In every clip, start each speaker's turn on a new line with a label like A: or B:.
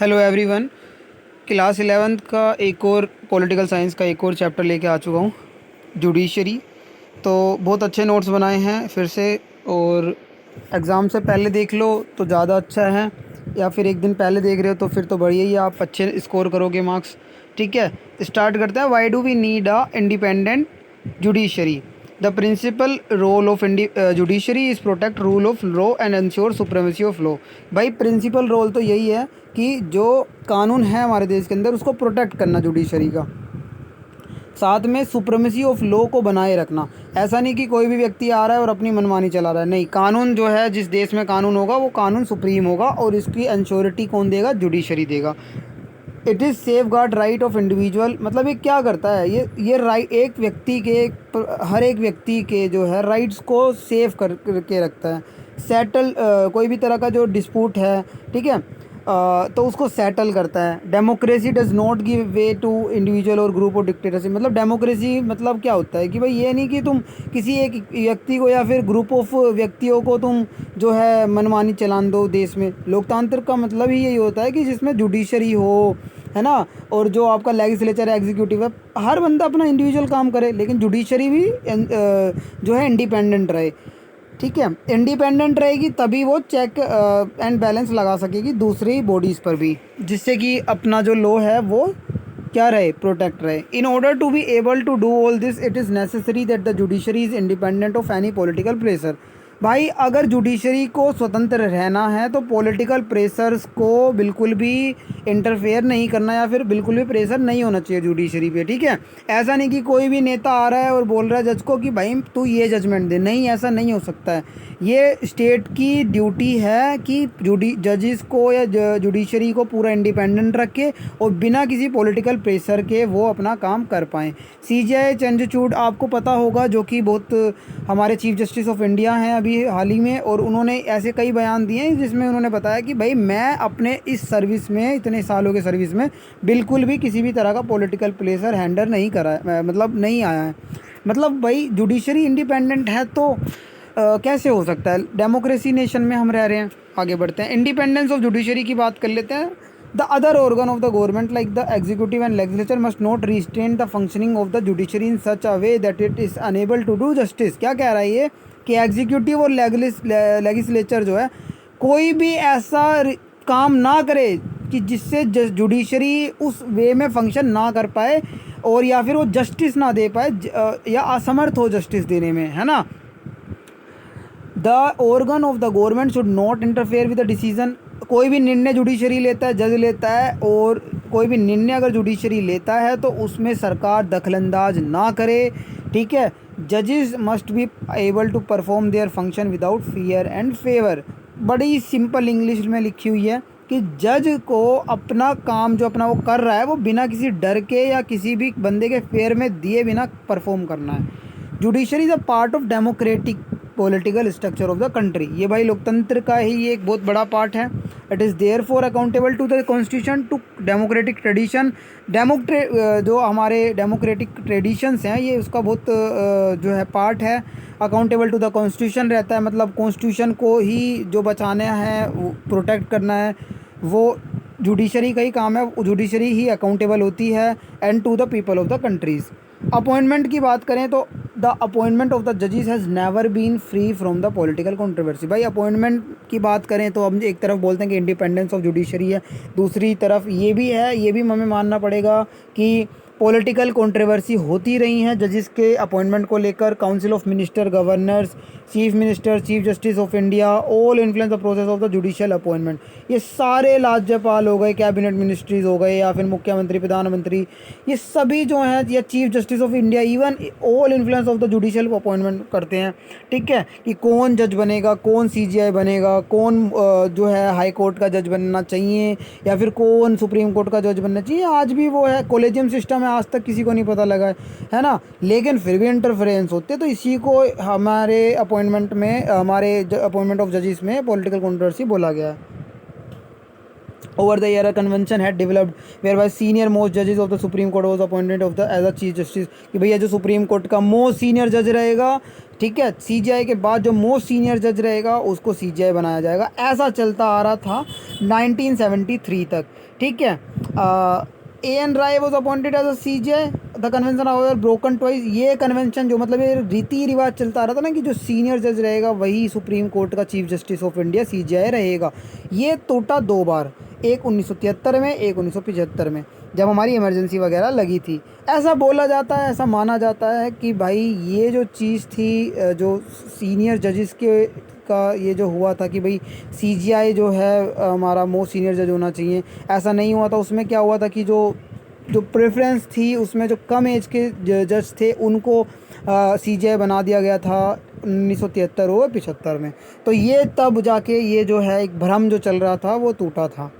A: Hello everyone. Class 11th का एक और पॉलिटिकल साइंस का एक और चैप्टर लेके आ चुका हूँ, जुडिशरी। तो बहुत अच्छे नोट्स बनाए हैं फिर से, और एग्ज़ाम से पहले देख लो तो ज़्यादा अच्छा है, या फिर एक दिन पहले देख रहे हो तो फिर तो बढ़िया ही, आप अच्छे स्कोर करोगे मार्क्स। ठीक है, स्टार्ट करते हैं। Why do we need a independent judiciary? The principal role of judiciary is protect rule of law and ensure supremacy of law. भाई प्रिंसिपल रोल तो यही है कि जो कानून है हमारे देश के अंदर उसको प्रोटेक्ट करना जुडिशरी का, साथ में सुप्रीमेसी ऑफ लॉ को बनाए रखना। ऐसा नहीं कि कोई भी व्यक्ति आ रहा है और अपनी मनमानी चला रहा है, नहीं, कानून जो है, जिस देश में कानून होगा वो कानून सुप्रीम होगा, और इसकी इंश्योरिटी कौन देगा? जुडिशरी देगा। It is safe guard right of individual. मतलब ये क्या करता है? ये राइट एक व्यक्ति के, हर एक व्यक्ति के जो है राइट्स को सेव करके रखता है। सेटल कोई भी तरह का जो डिस्प्यूट है, ठीक है, तो उसको सेटल करता है। Democracy does not give way to individual और ग्रुप ऑफ डिक्टेटरशिप। मतलब डेमोक्रेसी मतलब क्या होता है कि भाई ये नहीं कि तुम किसी एक व्यक्ति को या फिर ग्रुप ऑफ व्यक्तियों को तुम जो है मनमानी चलान दो देश में। लोकतंत्र का मतलब ही यही होता है कि जिसमें जुडिशरी हो, है ना, और जो आपका लेजिस्लेचर है, एग्जीक्यूटिव है, हर बंदा अपना इंडिविजुअल काम करे, लेकिन जुडिशरी भी जो है इंडिपेंडेंट रहे। ठीक है, इंडिपेंडेंट रहेगी तभी वो चेक एंड बैलेंस लगा सकेगी दूसरी बॉडीज़ पर भी, जिससे कि अपना जो लॉ है वो क्या रहे? प्रोटेक्ट रहे। In order to be able to do all this it is necessary that the judiciary is independent of any political pressure. भाई अगर जुडिशरी को स्वतंत्र रहना है तो पॉलिटिकल प्रेशर्स को बिल्कुल भी इंटरफेयर नहीं करना, या फिर बिल्कुल भी प्रेशर नहीं होना चाहिए जुडिशरी पे। ठीक है, ऐसा नहीं कि कोई भी नेता आ रहा है और बोल रहा है जज को कि भाई तू ये जजमेंट दे, नहीं, ऐसा नहीं हो सकता है। ये स्टेट की ड्यूटी है कि जजेस को या जुडिशरी को पूरा इंडिपेंडेंट रखे और बिना किसी पॉलिटिकल प्रेशर के वो अपना काम कर पाएँ। सीजेआई चंद्रचूड़ आपको पता होगा, जो कि बहुत हमारे चीफ जस्टिस ऑफ इंडिया हैं अभी हाल ही में, और उन्होंने ऐसे कई बयान दिए हैं जिसमें उन्होंने बताया कि भाई मैं अपने इस सर्विस में, इतने सालों के सर्विस में, बिल्कुल भी किसी भी तरह का पॉलिटिकल प्रेशर हैंडल नहीं करा है, मतलब नहीं आया है। मतलब भाई जुडिशरी इंडिपेंडेंट है तो कैसे हो सकता है? डेमोक्रेसी नेशन में हम रह रहे हैं। आगे बढ़ते हैं, इंडिपेंडेंस ऑफ जुडिशरी की बात कर लेते हैं। The other organ of the government like the executive and legislature must not restrain the functioning of the judiciary in such a way that it is unable to do justice. क्या कह रहा है ये? कि एग्जीक्यूटिव और legislature जो है कोई भी ऐसा काम ना करे कि जिससे जुडिशरी उस वे में फंक्शन ना कर पाए, और या फिर वो जस्टिस ना दे पाए, या असमर्थ हो जस्टिस देने में, है ना। The organ of the government should not interfere with the decision. कोई भी निर्णय जुडिशरी लेता है, जज लेता है, और कोई भी निर्णय अगर जुडिशरी लेता है तो उसमें सरकार दखलंदाज ना करे। ठीक है, जजेस must be able to perform their function without fear and favour. बड़ी सिंपल इंग्लिश में लिखी हुई है कि जज को अपना काम जो अपना वो कर रहा है वो बिना किसी डर के या किसी भी बंदे के फेयर में दिए बिना परफॉर्म करना है। Judiciary is a part of democratic political structure of the country. ये भाई लोकतंत्र का ही एक बहुत बड़ा पार्ट है। It is there for accountable to the constitution, to democratic tradition. जो हमारे डेमोक्रेटिक ट्रेडिशंस हैं ये उसका बहुत जो है पार्ट है। अकाउंटेबल टू द कॉन्स्टिट्यूशन रहता है, मतलब कॉन्स्टिट्यूशन को ही जो बचाना है, वो प्रोटेक्ट करना है, वो जुडिशरी का ही काम है। जुडिशरी ही अकाउंटेबल होती है and to the people of the countries. Appointment की बात करें तो द अपॉइंटमेंट ऑफ द जजेस has never been free from the political controversy. भाई अपॉइंटमेंट की बात करें तो हम एक तरफ बोलते हैं कि इंडिपेंडेंस ऑफ जुडिशरी है, दूसरी तरफ ये भी है, ये भी हमें मानना पड़ेगा कि पॉलिटिकल कंट्रोवर्सी होती रही हैं जजेस के अपॉइंटमेंट को लेकर। Council of minister, governors, chief minister, chief justice of India, all influence the process of the judicial appointment. ये सारे राज्यपाल हो गए, कैबिनेट मिनिस्ट्रीज हो गए, या फिर मुख्यमंत्री, प्रधानमंत्री, ये सभी जो हैं, या chief justice of India, even all influence of the judicial appointment करते हैं। ठीक है, कि कौन जज बनेगा, कौन सीजीआई बनेगा, कौन जो है हाई कोर्ट का जज बनना चाहिए, या फिर कौन सुप्रीम कोर्ट का जज बनना चाहिए। आज भी वो है, कॉलेजियम सिस्टम है, आज तक किसी को नहीं पता लगा है ना, लेकिन फिर भी इंटरफेरेंस होते। तो इसी को हमारे अपॉइंटमेंट में, हमारे अपॉइंटमेंट ऑफ जजेस में पॉलिटिकल कंट्रोवर्सी बोला गया है। Over the year, a convention had developed whereby senior most judges of the Supreme Court was appointed of the as a chief justice। कि भैया जो सुप्रीम कोर्ट का मोस्ट सीनियर जज रहेगा, ठीक है, सीजीआई के बाद जो मोस्ट सीनियर जज रहेगा उसको सीजीआई बनाया जाएगा। ऐसा चलता आ रहा था 1973 तक। ठीक है। A N Ray was appointed as a CJ, the convention however broken twice. ये कन्वेंशन जो मतलब ये रीति रिवाज चलता आ रहा था ना कि जो सीनियर जज रहेगा वही सुप्रीम कोर्ट का chief justice of India CJI रहेगा, ये टूटा 2 बार, एक 1973 में, एक 1975 में, जब हमारी इमरजेंसी वगैरह लगी थी। ऐसा बोला जाता है, ऐसा माना जाता है कि भाई ये जो चीज़ थी जो सीनियर जजेस के का ये जो हुआ था कि भाई CJI जो है हमारा मोस्ट सीनियर जज होना चाहिए, ऐसा नहीं हुआ था। उसमें क्या हुआ था कि जो जो प्रेफरेंस थी उसमें जो कम एज के जज थे उनको CJI बना दिया गया था 1973 और 75 में। तो ये तब जाके ये जो है एक भ्रम जो चल रहा था वो टूटा था।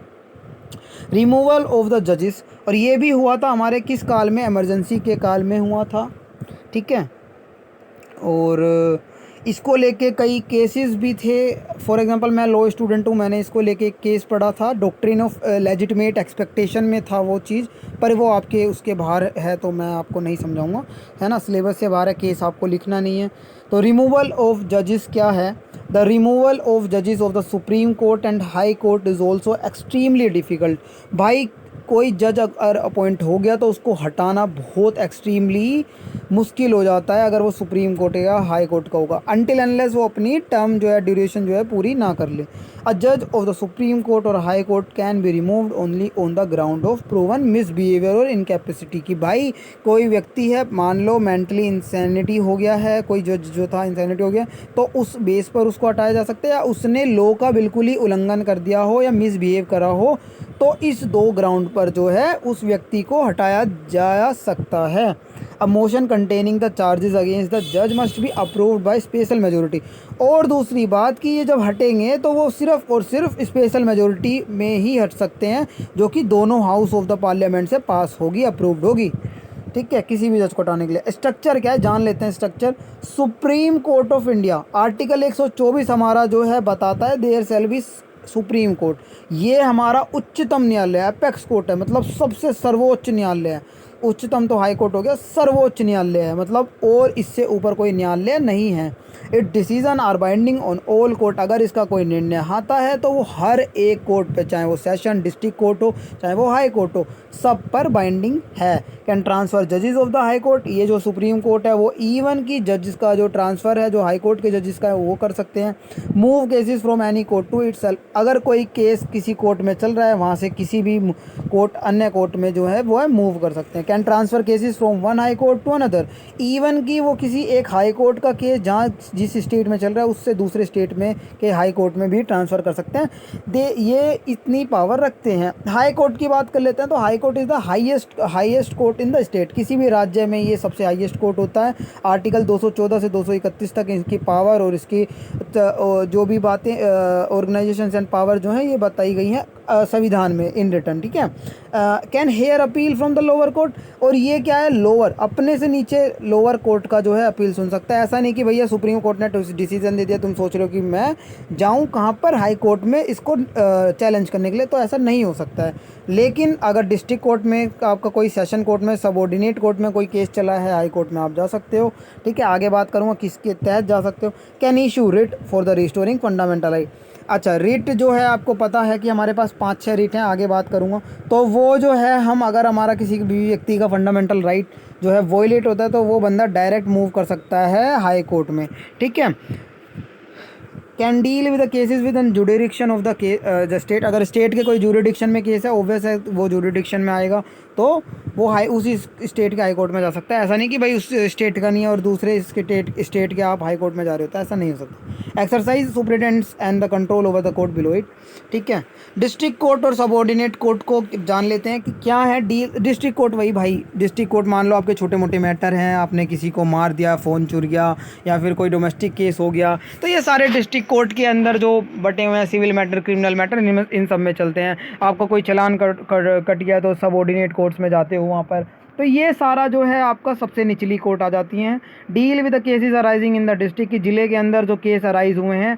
A: रिमूवल ऑफ द जजेस, और ये भी हुआ था हमारे किस काल में, इमरजेंसी के काल में हुआ था, ठीक है। और इसको लेके कई केसेस भी थे। फॉर एग्जांपल मैं लॉ स्टूडेंट हूँ, मैंने इसको लेके एक केस पढ़ा था, डॉक्ट्रिन ऑफ लेजिटिमेट एक्सपेक्टेशन में था वो चीज़, पर वो आपके उसके बाहर है तो मैं आपको नहीं समझाऊंगा, है ना, सिलेबस से बाहर है, केस आपको लिखना नहीं है। तो रिमूवल ऑफ जजेस क्या है, द रिमूवल ऑफ जजेस of the supreme court and high court is also extremely difficult. भाई कोई जज अगर अपॉइंट हो गया तो उसको हटाना बहुत एक्सट्रीमली मुश्किल हो जाता है अगर वो सुप्रीम कोर्ट या हाई कोर्ट का होगा, अनटिल अनलेस वो अपनी टर्म जो है ड्यूरेशन जो है पूरी ना कर ले। अ जज ऑफ द सुप्रीम कोर्ट और high court can be removed only on the ground of proven misbehaviour और इनकैपेसिटी। की भाई कोई व्यक्ति है, मान लो मेंटली इंसैनिटी हो गया है, कोई जज जो था इंसैनिटी हो गया, तो उस बेस पर उसको हटाया जा सकता है, या उसने लॉ का बिल्कुल ही उल्लंघन कर दिया हो या मिसबिहेव करा हो, तो इस 2 ग्राउंड पर जो है उस व्यक्ति को हटाया जा सकता है। A motion containing the charges against the जज must be approved by special majority. और दूसरी बात कि ये जब हटेंगे तो वो सिर्फ और सिर्फ स्पेशल मेजोरिटी में ही हट सकते हैं, जो कि दोनों हाउस ऑफ द पार्लियामेंट से पास होगी, अप्रूव्ड होगी, ठीक है, किसी भी जज को हटाने के लिए। स्ट्रक्चर क्या है जान लेते हैं। Structure, supreme court of India, article 124 हमारा जो है बताता है there shall be supreme court. ये हमारा उच्चतम न्यायालय है, अपेक्स कोर्ट है, मतलब सबसे सर्वोच्च न्यायालय है। उच्चतम तो हाई कोर्ट हो गया, सर्वोच्च न्यायालय है मतलब, और इससे ऊपर कोई न्यायालय नहीं है। It decision are binding on all court. अगर इसका कोई निर्णय आता है तो वो हर एक कोर्ट पे, चाहे वो सेशन डिस्ट्रिक्ट कोर्ट हो, चाहे वो हाई कोर्ट हो, सब पर बाइंडिंग है। कैन ट्रांसफ़र जजेस ऑफ द हाई कोर्ट, ये जो सुप्रीम कोर्ट है वो इवन की जजेस का जो ट्रांसफ़र है जो हाई कोर्ट के जजेस का है वो कर सकते हैं। Move cases from any court to itself, अगर कोई केस किसी कोर्ट में चल रहा है वहाँ से किसी भी कोर्ट अन्य कोर्ट में जो है वो है मूव कर सकते हैं। Can transfer cases from one high court to another, even की वो किसी एक हाई कोर्ट का केस जहाँ जिस स्टेट में चल रहा है उससे दूसरे स्टेट में के हाई कोर्ट में भी ट्रांसफ़र कर सकते हैं। ये इतनी पावर रखते हैं। हाई कोर्ट की बात कर लेते हैं तो high court is the highest court in the state. किसी भी राज्य में ये सबसे हाईएस्ट कोर्ट होता है। आर्टिकल 214 से 231 तक इसकी पावर और इसकी जो भी बातें ऑर्गेनाइजेशन एंड पावर जो है ये बताई गई हैं संविधान में इन रिटर्न, ठीक है। Can hear appeal from the lower court, और ये क्या है, लोअर अपने से नीचे लोअर कोर्ट का जो है अपील सुन सकता है। ऐसा नहीं कि भैया सुप्रीम कोर्ट ने डिसीजन दे दिया, तुम सोच रहे हो कि मैं जाऊं कहाँ पर, हाई कोर्ट में इसको चैलेंज करने के लिए, तो ऐसा नहीं हो सकता है। लेकिन अगर डिस्ट्रिक्ट कोर्ट में आपका कोई सेशन कोर्ट में सबऑर्डिनेट कोर्ट में कोई केस चला है, हाई कोर्ट में आप जा सकते हो, ठीक है। आगे बात करूँगा किसके तहत जा सकते हो। Can issue writ for the restoring fundamental right. अच्छा, रिट जो है आपको पता है कि हमारे पास 5-6 रिट हैं, आगे बात करूँगा। तो वो जो है हम अगर हमारा किसी भी व्यक्ति का फंडामेंटल राइट जो है वॉयलेट होता है तो वो बंदा डायरेक्ट मूव कर सकता है हाई कोर्ट में, ठीक है। Can deal with the cases with an jurisdiction of the state, अगर स्टेट के कोई जुडिडिक्शन में केस है ऑब्वियस है वो जुडिडिक्शन में आएगा तो वो उसी स्टेट के हाई कोर्ट में जा सकता है। ऐसा नहीं कि भाई उस स्टेट का नहीं है और दूसरे स्टेट के आप हाई कोर्ट में जा रहे हो, तो ऐसा नहीं हो सकता। Exercise superintendence and the control over the court below it, ठीक है। डिस्ट्रिक्ट कोर्ट और सबऑर्डिनेट कोर्ट को जान लेते हैं कि क्या है। डिस्ट्रिक्ट कोर्ट, वही भाई डिस्ट्रिक्ट कोर्ट, मान लो आपके छोटे मोटे मैटर हैं, आपने किसी को मार दिया, फ़ोन चुर गया, या फिर कोई डोमेस्टिक केस हो गया, तो ये सारे डिस्ट्रिक्ट कोर्ट के अंदर जो बटे हुए हैं, सिविल मैटर, क्रिमिनल मैटर, इन सब में चलते हैं। आपका कोई चलान कट गया तो सबऑर्डिनेट कोर्ट्स में जाते हो वहाँ पर, तो ये सारा जो है आपका सबसे निचली कोर्ट आ जाती हैं। Deal with the cases arising in the district, की ज़िले के अंदर जो केस अराइज हुए हैं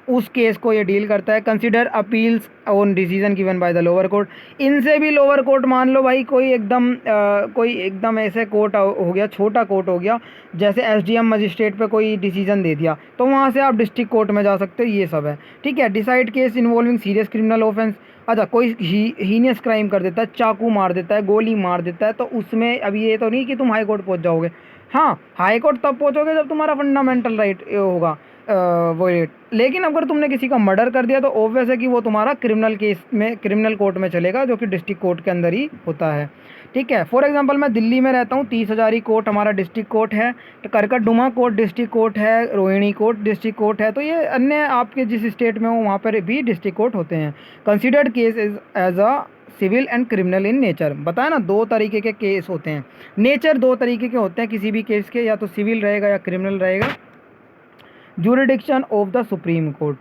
A: उस केस को ये डील करता है। Consider appeals on decision given by the lower court, इनसे भी लोअर कोर्ट, मान लो भाई कोई एकदम ऐसे कोर्ट हो गया, छोटा कोर्ट हो गया, जैसे एसडीएम मजिस्ट्रेट पे कोई डिसीजन दे दिया तो वहाँ से आप डिस्ट्रिक्ट कोर्ट में जा सकते हो, ये सब है, ठीक है। Decide case involving serious criminal offence, अच्छा, कोई हीनियस क्राइम कर देता है, चाकू मार देता है, गोली मार देता है, तो उसमें अभी ये तो नहीं कि तुम हाई कोर्ट पहुंच जाओगे। हाँ, हाई कोर्ट तब पहुंचोगे जब तुम्हारा फंडामेंटल राइट होगा वो रेट। लेकिन अगर तुमने किसी का मर्डर कर दिया तो ऑब्वियस है कि वो तुम्हारा क्रिमिनल केस में, क्रिमिनल कोर्ट में चलेगा, जो कि डिस्ट्रिक्ट कोर्ट के अंदर ही होता है। ठीक है, फॉर एग्जांपल मैं दिल्ली में रहता हूँ, 30 हज़ारी कोर्ट हमारा डिस्ट्रिक्ट कोर्ट है, तो करकटडुमा कोर्ट डिस्ट्रिक्ट कोर्ट है, रोहिणी कोर्ट डिस्ट्रिक्ट कोर्ट है। तो ये अन्य आपके जिस स्टेट में हो वहाँ पर भी डिस्ट्रिक्ट कोर्ट होते हैं। Considered case is as a civil and criminal in nature. बताया ना, दो तरीके के केस होते हैं, नेचर दो तरीके के होते हैं किसी भी केस के, या तो सिविल रहेगा या क्रिमिनल रहेगा। Jurisdiction of the supreme court.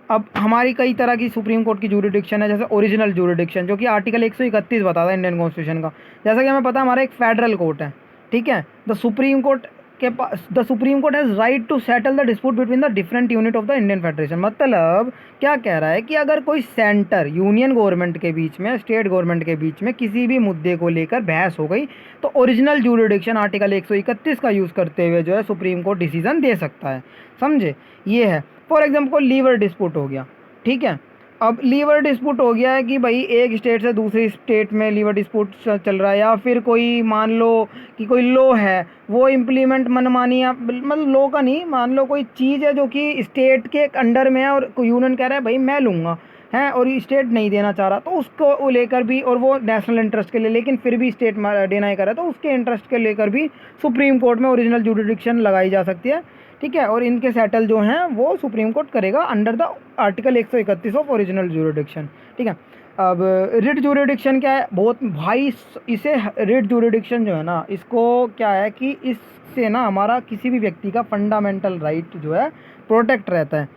A: अब हमारी कई तरह की सुप्रीम कोर्ट की ज्यूरिडिक्शन है, जैसे ओरिजिनल ज्यूरिडिक्शन, जो कि आर्टिकल 131 बताता है इंडियन कॉन्स्टिट्यूशन का। जैसा कि हमें पता है हमारा एक फेडरल कोर्ट है, ठीक है। द सुप्रीम कोर्ट के पास, the supreme court has right to settle the dispute between the different unit of the Indian federation. मतलब क्या कह रहा है कि अगर कोई सेंटर यूनियन गवर्नमेंट के बीच में, स्टेट गवर्नमेंट के बीच में किसी भी मुद्दे को लेकर बहस हो गई, तो ओरिजिनल ज्यूरिडिक्शन आर्टिकल 131 का यूज़ करते हुए जो है सुप्रीम कोर्ट डिसीजन दे सकता है। समझे, ये है। फॉर एग्जाम्पल लीवर डिस्प्यूट हो गया, ठीक है। अब लीवर डिस्प्यूट हो गया है कि भाई एक स्टेट से दूसरी स्टेट में लीवर डिस्प्यूट चल रहा है, या फिर कोई मान लो कि कोई लॉ है वो इम्प्लीमेंट मनमानी, या मतलब लॉ का नहीं, मान लो कोई चीज़ है जो कि स्टेट के अंडर में है और कोई यूनियन कह रहा है भाई मैं लूँगा है, और स्टेट नहीं देना चाह रहा, तो उसको लेकर भी, और वो नेशनल इंटरेस्ट के लिए, लेकिन फिर भी स्टेट डिनाई कर रहा है, तो उसके इंटरेस्ट के लेकर भी सुप्रीम कोर्ट में ओरिजिनल ज्यूरिडिक्शन लगाई जा सकती है। ठीक है, और इनके सेटल जो हैं वो सुप्रीम कोर्ट करेगा under the article 131 of original jurisdiction. ठीक है। अब रिट ज्यूरिडिक्शन क्या है, बहुत भाई, इसे रिट ज्यूरिडिक्शन जो है ना, इसको क्या है कि इससे ना हमारा किसी भी व्यक्ति का फंडामेंटल राइट जो है प्रोटेक्ट रहता है।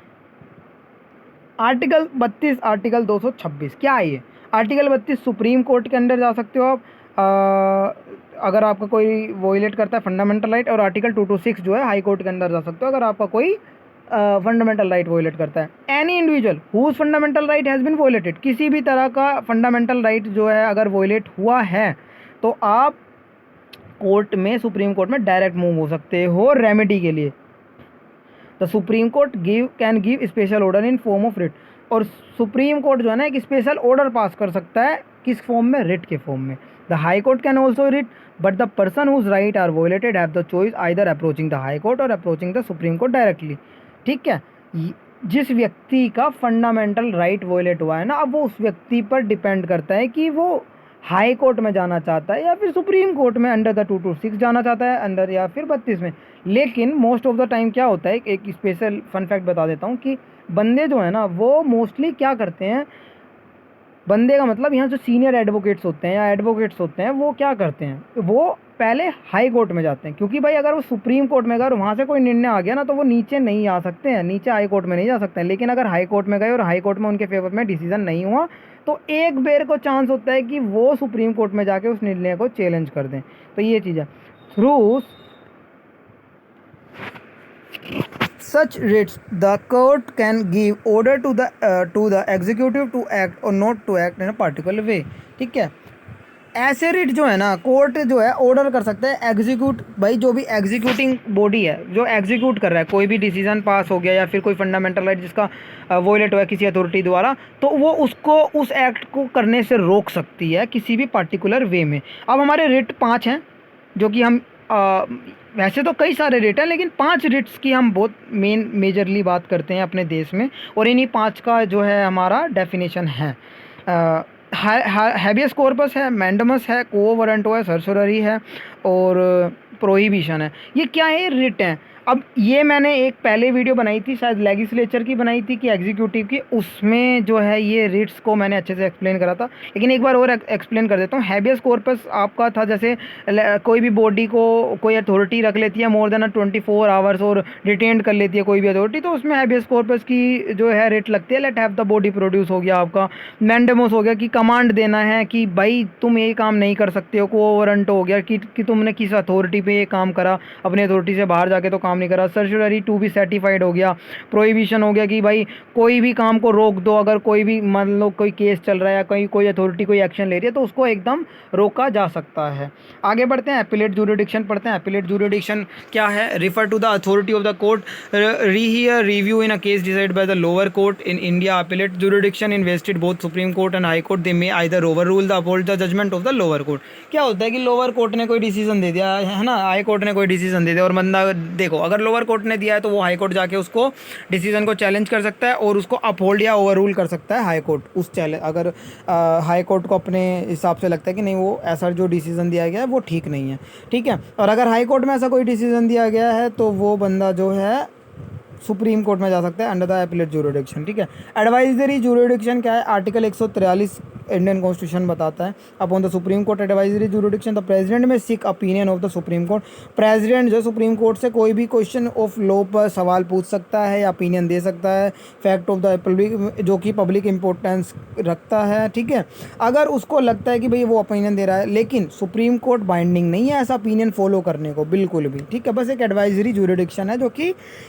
A: आर्टिकल 32, आर्टिकल 226 क्या है ये? आर्टिकल 32 सुप्रीम कोर्ट के अंदर जा सकते हो आप अगर आपका कोई वोलेट करता है फंडामेंटल राइट, और आर्टिकल 226 जो है हाई कोर्ट के अंदर जा सकते हो अगर आपका कोई फंडामेंटल राइट वोलेट करता है। Any individual whose fundamental right has been violated, किसी भी तरह का फंडामेंटल राइट जो है अगर वोलेट हुआ है तो आप कोर्ट में, सुप्रीम कोर्ट में डायरेक्ट मूव हो सकते हो रेमेडी के लिए। The supreme court can give special order in form of writ, और सुप्रीम कोर्ट जो है ना एक स्पेशल ऑर्डर पास कर सकता है, किस फॉर्म में? रिट के फॉर्म में। The high court can also writ, but the person whose right are violated have the choice either approaching the high court और approaching the supreme court directly. ठीक है, जिस व्यक्ति का फंडामेंटल राइट वोलेट हुआ है ना, अब वो उस व्यक्ति पर डिपेंड करता है कि वो हाई कोर्ट में जाना चाहता है या फिर सुप्रीम कोर्ट में अंडर द 226 जाना चाहता है अंडर, या फिर 32 में। लेकिन मोस्ट ऑफ द टाइम क्या होता है, एक स्पेशल फन फैक्ट बता देता हूँ कि बंदे जो है ना वो मोस्टली क्या करते हैं, बंदे का मतलब यहाँ जो सीनियर एडवोकेट्स होते हैं या एडवोकेट्स होते हैं वो क्या करते हैं, वो पहले हाई कोर्ट में जाते हैं, क्योंकि भाई अगर वो सुप्रीम कोर्ट में गए और वहाँ से कोई निर्णय आ गया ना तो वो नीचे नहीं आ सकते हैं, नीचे हाई कोर्ट में नहीं जा सकते हैं। लेकिन अगर हाई कोर्ट में गए और हाई कोर्ट में उनके फेवर में डिसीजन नहीं हुआ तो एक बेर को चांस होता है कि वो सुप्रीम कोर्ट में जाके उस निर्णय को चैलेंज कर दें। तो ये चीज़ है। Through such writs the court can give order to the executive to act or not to act in a particular way। ठीक है, ऐसे रिट जो है ना कोर्ट जो है ऑर्डर कर सकता है एग्जीक्यूट, भाई जो भी एग्जीक्यूटिंग बॉडी है जो एग्जीक्यूट कर रहा है, कोई भी डिसीजन पास हो गया या फिर कोई फंडामेंटल राइट जिसका वोलेट हुआ है किसी अथॉरिटी द्वारा, तो वो उसको उस एक्ट को करने से रोक सकती है किसी भी पार्टिकुलर वे में। अब हमारे रिट 5 हैं जो कि हम वैसे तो कई सारे रिट हैं लेकिन 5 रिट्स की हम बहुत मेजरली बात करते हैं अपने देश में, और इन्हीं 5 का जो है हमारा डेफिनेशन है। हैबियस कॉर्पस है, मैंडमस है, कोओ वारंटो है, सर्सोररी है और प्रोहिबिशन है। ये क्या है? रिट हैं। अब ये मैंने एक पहले वीडियो बनाई थी, शायद लेजिस्लेचर की बनाई थी कि एग्जीक्यूटिव की, उसमें जो है ये रिट्स को मैंने अच्छे से एक्सप्लेन करा था, लेकिन एक बार और एक्सप्लेन कर देता हूँ। हैबियस कॉर्पस आपका था जैसे कोई भी बॉडी को कोई अथॉरिटी रख लेती है मोर देन 24 आवर्स और रिटेंड कर लेती है कोई भी अथॉरिटी, तो उसमें हैबियस कॉर्पस की जो है रिट लगती है। Let have the body produce हो गया आपका, मैंडेमोस हो गया कि कमांड देना है कि भाई तुम ये काम नहीं कर सकते हो, को वारंट हो गया कि तुमने किस अथॉरिटी पे पे ये काम करा, अपनी अथॉरिटी से बाहर जाके तो काम नहीं करा। सर्चुलरी टू बी सर्टिफाइड हो गया, प्रोहिबिशन हो गया कि भाई कोई भी काम को रोक दो, अगर कोई भी मान लो कोई केस चल रहा है या कोई अथॉरिटी कोई एक्शन ले रही है तो उसको एकदम रोका जा सकता है। आगे बढ़ते हैं, एपिलेट ज्यूरिडिक्शन पढ़ते हैं। एपिलेट ज्यूरिडिक्शन क्या है? Refer to the authority of the court rehear review in a case decided by the lower court in India. Appellate jurisdiction invested both supreme court and high court, they may either overrule the uphold the judgment of the lower court. क्या होता है कि lower court ने कोई decision दे दिया है ना, high court ने कोई डिसीजन दे दिया, और बंदा देखो अगर लोअर कोर्ट ने दिया है तो वो हाई कोर्ट जाके उसको डिसीजन को चैलेंज कर सकता है और उसको अपहोल्ड या ओवर रूल कर सकता है हाई कोर्ट। उस चैलेंज अगर हाई कोर्ट को अपने हिसाब से लगता है कि नहीं वो ऐसा जो डिसीजन दिया गया है वो ठीक नहीं है, ठीक है, और अगर हाई कोर्ट में ऐसा कोई डिसीजन दिया गया है तो वो बंदा जो है सुप्रीम कोर्ट में जा सकता है अंडर द एपिलेट ज्यूरिडिक्शन, ठीक है। एडवाइजरी ज्यूरिडिक्शन क्या है? आर्टिकल 143 इंडियन कॉन्स्टिट्यूशन बताता है, upon the supreme court advisory jurisdiction the president may seek opinion of the supreme court. President जो सुप्रीम कोर्ट से कोई भी क्वेश्चन ऑफ लॉ पर सवाल पूछ सकता है या ओपिनियन दे सकता है, फैक्ट ऑफ द पब्लिक जो कि पब्लिक इंपॉर्टेंस रखता है, ठीक है। अगर उसको लगता है कि भाई वो ओपिनियन दे रहा है, लेकिन सुप्रीम कोर्ट बाइंडिंग नहीं है ऐसा ओपिनियन फॉलो करने को बिल्कुल भी, ठीक है, बस एक एडवाइजरी ज्यूरिडिक्शन है जो कि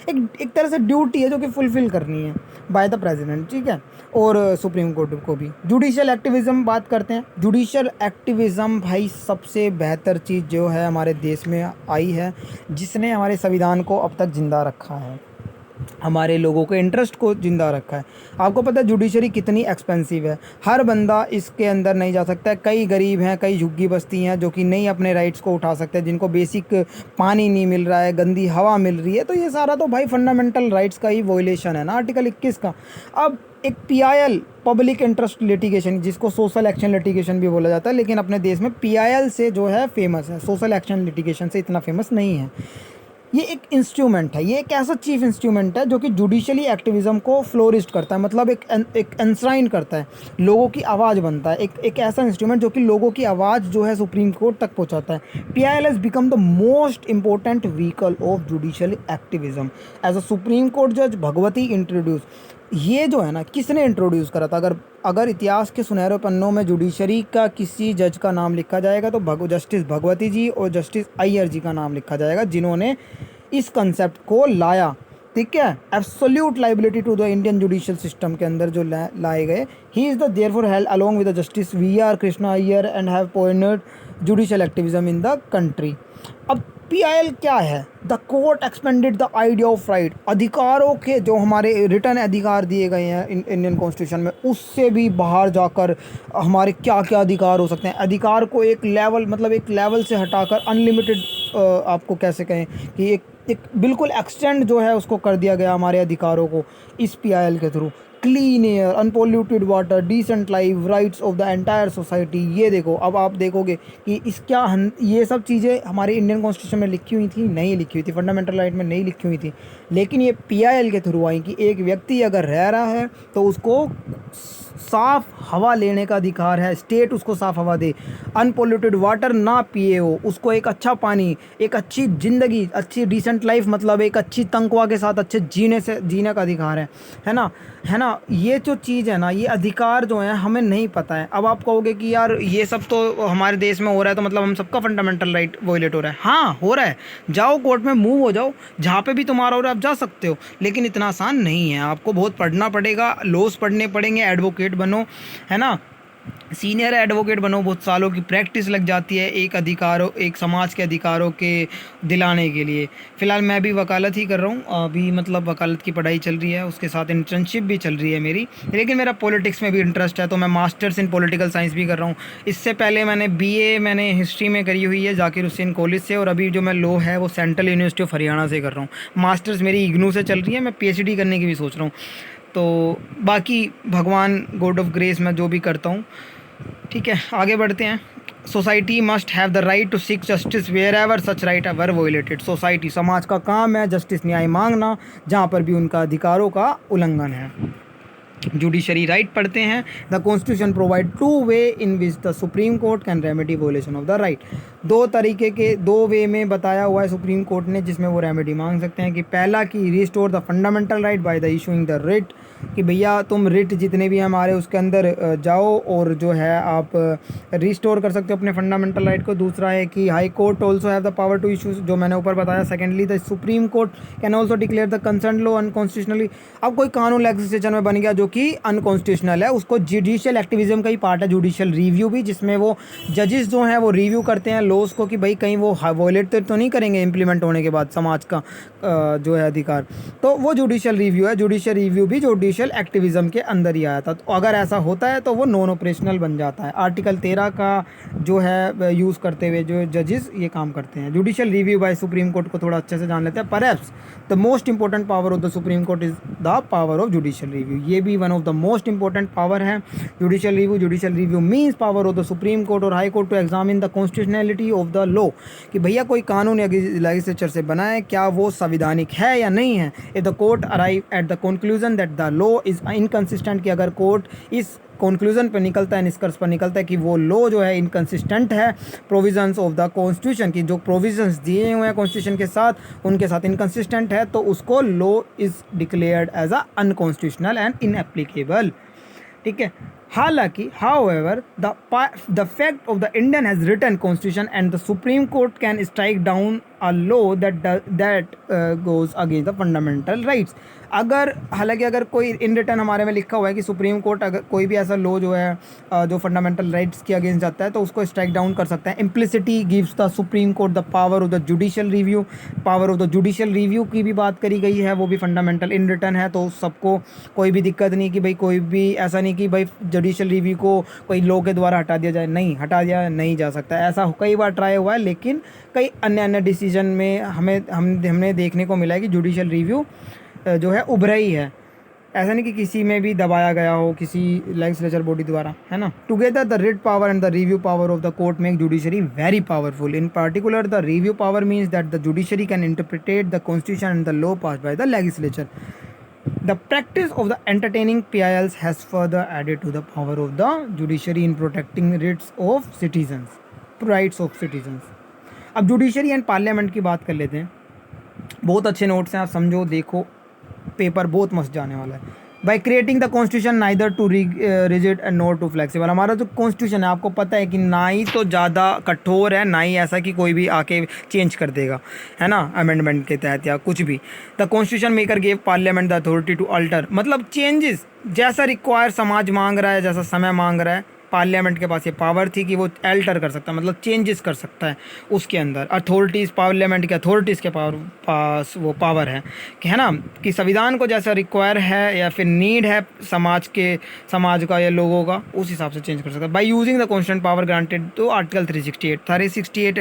A: एक तरह से ड्यूटी है जो कि फुलफिल करनी है बाय द प्रेसिडेंट, ठीक है, और सुप्रीम कोर्ट को भी। जुडिशियल एक्टिविज्म बात करते हैं। जुडिशियल एक्टिविज्म भाई सबसे बेहतर चीज़ जो है हमारे देश में आई है, जिसने हमारे संविधान को अब तक जिंदा रखा है, हमारे लोगों के इंटरेस्ट को जिंदा रखा है। आपको पता है जुडिशरी कितनी एक्सपेंसिव है, हर बंदा इसके अंदर नहीं जा सकता है। कई गरीब हैं, कई झुग्गी बस्ती हैं जो कि नहीं अपने राइट्स को उठा सकते, जिनको बेसिक पानी नहीं मिल रहा है, गंदी हवा मिल रही है, तो ये सारा तो भाई फंडामेंटल राइट्स का ही वोलेशन है ना, आर्टिकल 21 का। अब एक PIL पब्लिक इंटरेस्ट लिटिगेशन, जिसको सोशल एक्शन लिटिगेशन भी बोला जाता है, लेकिन अपने देश में PIL से जो है फेमस है, सोशल एक्शन लिटिगेशन से इतना फेमस नहीं है। ये एक इंस्ट्रूमेंट है, ये एक ऐसा चीफ इंस्ट्रूमेंट है जो कि जुडिशली एक्टिविज्म को फ्लोरिस्ट करता है, मतलब एक एंश्राइन करता है, लोगों की आवाज़ बनता है, एक ऐसा इंस्ट्रूमेंट जो कि लोगों की आवाज़ जो है सुप्रीम कोर्ट तक पहुंचाता है। PIL has become the most important vehicle of judicial activism as a supreme court जज भगवती इंट्रोड्यूस। ये जो है ना, किसने इंट्रोड्यूस करा था? अगर इतिहास के सुनहरे पन्नों में जुडिशरी का किसी जज का नाम लिखा जाएगा तो जस्टिस भगवती जी और जस्टिस अय्यर जी का नाम लिखा जाएगा, जिन्होंने इस कंसेप्ट को लाया, ठीक है, absolute liability to the Indian judicial system के अंदर जो लाए गए। He is the therefore held along with the justice VR Krishna Iyer and have pointed judicial activism in the country. अब PIL क्या है? The court expanded the idea of right, अधिकारों के जो हमारे रिटर्न अधिकार दिए गए हैं इंडियन कॉन्स्टिट्यूशन में, उससे भी बाहर जाकर हमारे क्या क्या अधिकार हो सकते हैं। अधिकार को एक लेवल, मतलब एक लेवल से हटाकर अनलिमिटेड, आपको कैसे कहें कि एक बिल्कुल एक्सटेंड जो है उसको कर दिया गया हमारे अधिकारों को इस PIL के through. Clean air, unpolluted water, decent life, rights of the entire society. ये देखो, अब आप देखोगे कि ये सब चीज़ें हमारे इंडियन कॉन्स्टिट्यूशन में लिखी हुई थी? नहीं लिखी हुई थी, फंडामेंटल राइट में नहीं लिखी हुई थी, लेकिन ये PIL के थ्रू आई कि एक व्यक्ति अगर रह रहा है तो उसको साफ़ हवा लेने का अधिकार है, स्टेट उसको साफ़ हवा दे, अनपोल्यूटेड वाटर ना पिए हो, उसको एक अच्छा पानी, एक अच्छी ज़िंदगी, अच्छी डिसेंट लाइफ, मतलब एक अच्छी तनख्वाह के साथ अच्छे जीने का अधिकार है ना, ये जो चीज़ है ना, ये अधिकार जो है हमें नहीं पता है। अब आप कहोगे कि यार ये सब तो हमारे देश में हो रहा है तो मतलब हम सबका फंडामेंटल राइट वॉयलेट हो रहा है। हाँ, हो रहा है, जाओ कोर्ट में मूव हो जाओ, जहाँ पे भी तुम्हारा हो रहा है आप जा सकते हो, लेकिन इतना आसान नहीं है, आपको बहुत पढ़ना पड़ेगा, लॉस पढ़ने पड़ेंगे, एडवोकेट बनो, है ना, सीनियर एडवोकेट बनो, बहुत सालों की प्रैक्टिस लग जाती है एक समाज के अधिकारों के दिलाने के लिए। फ़िलहाल मैं भी वकालत ही कर रहा हूँ अभी, मतलब वकालत की पढ़ाई चल रही है, उसके साथ इंटर्नशिप भी चल रही है मेरी, लेकिन मेरा पॉलिटिक्स में भी इंटरेस्ट है तो मैं मास्टर्स इन पॉलिटिकल साइंस भी कर रहा हूँ। इससे पहले मैंने BA हिस्ट्री में करी हुई है जाकिर हुसैन कॉलेज से, और अभी जो मैं लॉ है वो सेंट्रल यूनिवर्सिटी ऑफ हरियाणा से कर रहा हूँ। मास्टर्स मेरी IGNOU से चल रही है, मैं PhD करने की भी सोच रहा हूँ। तो बाकी भगवान गॉड ऑफ ग्रेस मैं जो भी करता हूँ, ठीक है, आगे बढ़ते हैं। Society must have the right to seek justice wherever such right ever violated. Society, समाज का काम है जस्टिस, न्याय मांगना, जहाँ पर भी उनका अधिकारों का उल्लंघन है। जुडिशरी राइट पढ़ते हैं। The constitution provide 2 way in which the supreme court can remedy वोलेशन of the right. 2 वे में बताया हुआ है सुप्रीम कोर्ट ने जिसमें वो रेमेडी मांग सकते हैं कि पहला कि restore the fundamental right by the issuing the writ कि भैया तुम रिट जितने भी हैं हमारे उसके अंदर जाओ और जो है आप रिस्टोर कर सकते हो अपने फंडामेंटल राइट को। दूसरा है कि high court also have the power to issues, जो मैंने ऊपर बताया। Secondly the supreme court can also declare the concern law unconstitutionally. अब कोई कानून लेजिस्लेचर में बन गया जो कि अनकॉन्स्टिट्यूशनल है, उसको जुडिशियल एक्टिविज्म का ही पार्ट है जुडिशियल रिव्यू भी, जिसमें वो जजेस जो हैं वो रिव्यू करते हैं लॉज को कि भाई कहीं वो वॉयलेट तो नहीं करेंगे इम्प्लीमेंट होने के बाद समाज का जो है अधिकार। तो वो जुडिशियल रिव्यू है। जुडिशियल रिव्यू भी जुडिशियल एक्टिविज्म के अंदर ही आया था। तो अगर ऐसा होता है तो वो नॉन ऑपरेशनल बन जाता है। आर्टिकल 13 का जो है यूज़ करते हुए जो जजेस ये काम करते हैं। Judicial review by supreme court को थोड़ा अच्छे से जान लेते हैं। Perhaps the most important power of the supreme court is the power of judicial review. ये भी one of the most important power है judicial review. Judicial review means power of the supreme court और high court to examine the constitutionality of the law, कि भैया कोई कानून या legislature से बना है क्या वो संविधानिक है या नहीं है। If the court arrive at the conclusion that the law is inconsistent, कि अगर कोर्ट इस कंक्लूजन पर निकलता है, निष्कर्ष पर निकलता है कि वो लॉ जो है इनकंसिस्टेंट है प्रोविजंस ऑफ द कॉन्स्टिट्यूशन की, जो प्रोविजंस दिए हुए हैं कॉन्स्टिट्यूशन के साथ उनके साथ इनकंसिस्टेंट है, तो उसको law is declared as a unconstitutional and inapplicable. ठीक है। हालांकि however the fact of the Indian has written constitution and the Supreme Court can strike down a law that goes against the fundamental rights। अगर हालांकि अगर कोई in return हमारे में लिखा हुआ है कि सुप्रीम कोर्ट अगर कोई भी ऐसा लॉ जो है जो फंडामेंटल राइट्स के अगेंस्ट जाता है तो उसको स्ट्राइक डाउन कर सकता है। Implicitly gives the supreme court the power of the judicial review. Power of the judicial review की भी बात करी गई है, वो भी फंडामेंटल इन रिटर्न है। तो सबको कोई भी दिक्कत नहीं कि भाई कोई भी ऐसा नहीं कि भाई जुडिशियल रिव्यू को कोई लॉ के द्वारा हटा दिया जाए, नहीं हटा दिया नहीं जा सकता। ऐसा कई बार ट्राई हुआ है, लेकिन कई अन्य डिसीजन में हमने देखने को मिला है कि जुडिशियल रिव्यू जो है उभरा ही है। ऐसा नहीं कि किसी में भी दबाया गया हो किसी लेजिस्लेचर बॉडी द्वारा, है ना। Together the writ power and the review power of the court make judiciary very powerful. In particular the review power means that the judiciary can interpret the constitution and the law pass by the legislature. The practice of the entertaining PILs has further added to the power of the judiciary in protecting rights of citizens। अब judiciary and parliament की बात कर लेते हैं। बहुत अच्छे notes हैं, आप समझो देखो, पेपर बहुत मस्त जाने वाला है। By creating the constitution neither too rigid and not too flexible. हमारा जो कॉन्स्टिट्यूशन है आपको पता है कि ना ही तो ज़्यादा कठोर है, ना ही ऐसा कि कोई भी आके चेंज कर देगा, है ना, अमेंडमेंट के तहत या कुछ भी। The constitution maker gave parliament the authority to alter, मतलब चेंजेस जैसा रिक्वायर समाज मांग रहा है, जैसा समय मांग रहा है, पार्लियामेंट के पास ये पावर थी कि वो अल्टर कर सकता है, मतलब चेंजेस कर सकता है उसके अंदर। अथॉरिटीज़, पार्लियामेंट के अथॉरिटीज़ के पास वो पावर है कि, है ना, कि संविधान को जैसा रिक्वायर है या फिर नीड है समाज का या लोगों का, उस हिसाब से चेंज कर सकता है। By using the constitution power granted तो आर्टिकल 368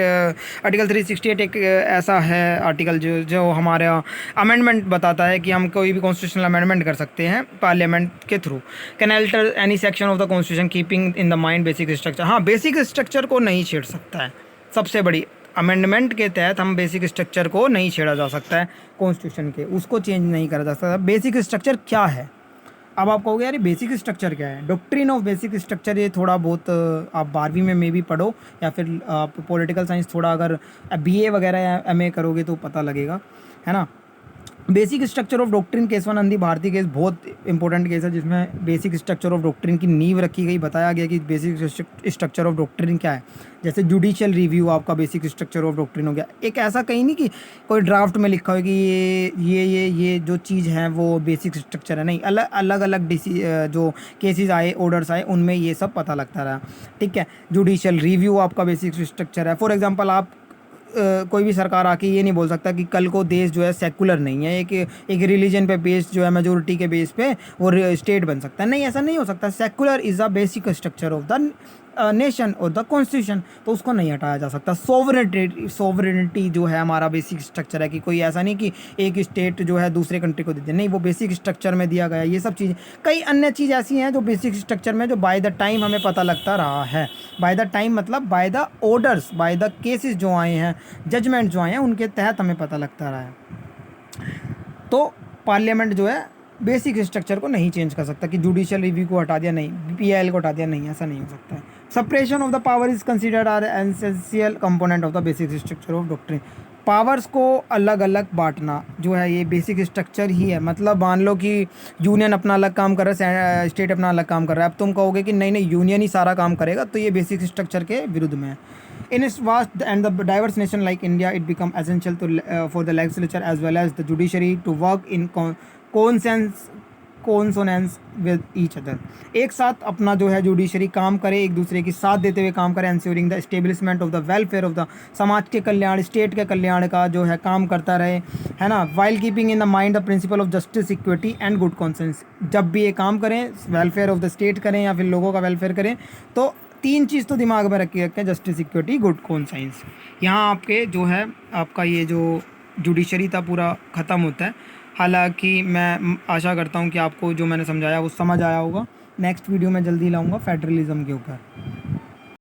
A: आर्टिकल 368 एक ऐसा है आर्टिकल जो हमारा अमेंडमेंट बताता है कि हम कोई भी कॉन्स्टिट्यूशनल अमेंडमेंट कर सकते हैं पार्लियामेंट के through. Can alter any section of the constitution keeping in the mind basic structure. हाँ, बेसिक स्ट्रक्चर को नहीं छेड़ सकता है, सबसे बड़ी अमेंडमेंट के तहत हम बेसिक स्ट्रक्चर को नहीं छेड़ा जा सकता है कॉन्स्टिट्यूशन के, उसको चेंज नहीं करा जा सकता। बेसिक स्ट्रक्चर क्या है? अब आप कहोगे यार बेसिक स्ट्रक्चर क्या है? डॉक्ट्रिन ऑफ बेसिक स्ट्रक्चर, ये थोड़ा बहुत आप 12वीं में भी पढ़ो या फिर आप पॉलिटिकल साइंस थोड़ा अगर BA वगैरह या MA करोगे तो पता लगेगा, है ना। Basic structure of doctrine case one अंधी भारती केस बहुत इंपॉर्टेंट केस है, जिसमें बेसिक स्ट्रक्चर ऑफ डॉक्ट्रिन की नींव रखी गई, बताया गया कि बेसिक स्ट्रक्चर ऑफ डॉक्ट्रिन क्या है। जैसे जुडिशियल रिव्यू आपका बेसिक स्ट्रक्चर ऑफ डॉक्ट्रिन हो गया। एक ऐसा कहीं नहीं कि कोई ड्राफ्ट में लिखा हो कि ये जो चीज़ है वो बेसिक स्ट्रक्चर है, नहीं, अलग अलग जो केसेस आए, ऑर्डर्स आए, उनमें ये सब पता लगता रहा। ठीक है, जुडिशियल रिव्यू आपका बेसिक स्ट्रक्चर है। फॉर एग्जाम्पल आप कोई भी सरकार आके ये नहीं बोल सकता कि कल को देश जो है सेकुलर नहीं है, एक रिलीजन पे बेस्ड जो है मेजोरिटी के बेस पे वो स्टेट बन सकता है, नहीं, ऐसा नहीं हो सकता। Secular is a basic structure of the nation और द कॉन्स्टिट्यूशन, तो उसको नहीं हटाया जा सकता। सोवरेनिटी जो है हमारा बेसिक स्ट्रक्चर है कि कोई ऐसा नहीं कि एक स्टेट जो है दूसरे कंट्री को दे दे, नहीं, वो बेसिक स्ट्रक्चर में दिया गया। ये सब चीज़ें, कई अन्य चीज़ ऐसी हैं जो बेसिक स्ट्रक्चर में जो बाय द टाइम हमें पता लगता रहा है। बाय द टाइम मतलब by the orders, by the cases जो आए हैं, जजमेंट जो आए हैं, उनके तहत हमें पता लगता रहा है। तो पार्लियामेंट जो है बेसिक स्ट्रक्चर को नहीं चेंज कर सकता कि जुडिशियल रिव्यू को हटा दिया, नहीं, PIL को हटा दिया, नहीं, ऐसा नहीं हो सकता है। Separation of the power is considered are essential component of the basic structure of doctrine. Powers को अलग अलग बांटना जो है ये बेसिक स्ट्रक्चर ही है। मतलब मान लो कि यूनियन अपना अलग काम कर रहा है, स्टेट अपना अलग काम कर रहा है, अब तुम कहोगे कि नहीं नहीं यूनियन ही सारा काम करेगा, तो ये बेसिक स्ट्रक्चर के विरुद्ध में है। In its vast and the diverse nation like India, it become essential for the legislature as well as the judiciary to work in consonance with each other। एक साथ अपना जो है जुडिशरी काम करे, एक दूसरे की साथ देते हुए काम करे, ensuring the establishment of the welfare of the समाज के कल्याण, स्टेट के कल्याण का जो है काम करता रहे, है ना। while keeping in the mind the principle of justice, equity and good conscience। जब भी ये काम करें, वेलफेयर ऑफ द स्टेट करें या फिर लोगों का वेलफेयर करें, तो तीन चीज़ तो दिमाग में रखिए, रखें, जस्टिस, इक्विटी, गुड कॉन्साइंस। यहाँ आपके जो है आपका ये जो जुडिशरी था पूरा ख़त्म होता है। हालांकि मैं आशा करता हूँ कि आपको जो मैंने समझाया वो समझ आया होगा। नेक्स्ट वीडियो में जल्दी लाऊंगा फेडरलिज्म के ऊपर।